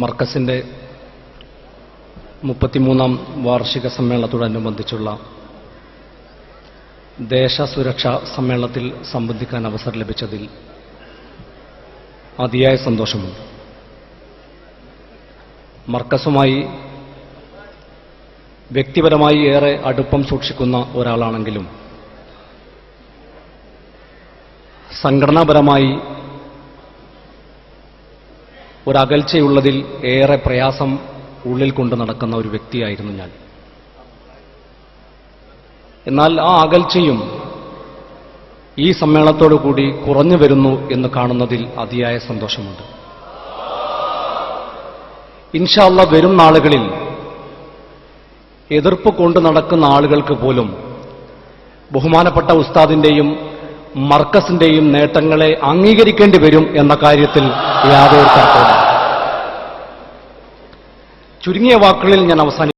മർക്കസിന്റെ 33ാം വാർഷിക സമ്മേളനത്തോടനുബന്ധിച്ചുള്ള ദേശസുരക്ഷാ സമ്മേളനത്തിൽ സംബന്ധിക്കാൻ അവസരം ലഭിച്ചതിൽ അതിയായ സന്തോഷമുണ്ട്. മർക്കസുമായി വ്യക്തിപരമായി ഏറെ അടുപ്പം സൂക്ഷിക്കുന്ന ഒരാളാണെങ്കിലും സംഘടനാപരമായി ഒരകൽച്ചയുള്ളതിൽ ഏറെ പ്രയാസം ഉള്ളിൽ കൊണ്ട് നടക്കുന്ന ഒരു വ്യക്തിയായിരുന്നു ഞാൻ. എന്നാൽ ആ അകൽച്ചയും ഈ സമ്മേളനത്തോടു കൂടി കുറഞ്ഞു വരുന്നു എന്ന് കാണുന്നതിൽ അതിയായ സന്തോഷമുണ്ട്. ഇൻഷാ അല്ലാഹ് വരും നാളുകളിൽ എതിർപ്പ് കൊണ്ട് നടക്കുന്ന ആളുകൾക്ക് പോലും ബഹുമാനപ്പെട്ട ഉസ്താദിന്റെയും മർക്കസിന്റെയും നേട്ടങ്ങളെ അംഗീകരിക്കേണ്ടി വരും എന്ന കാര്യത്തിൽ യാതൊരു തർക്കവുമില്ല. ചുരുങ്ങിയ വാക്കുകളിൽ ഞാൻ അവസാനിപ്പിക്കും.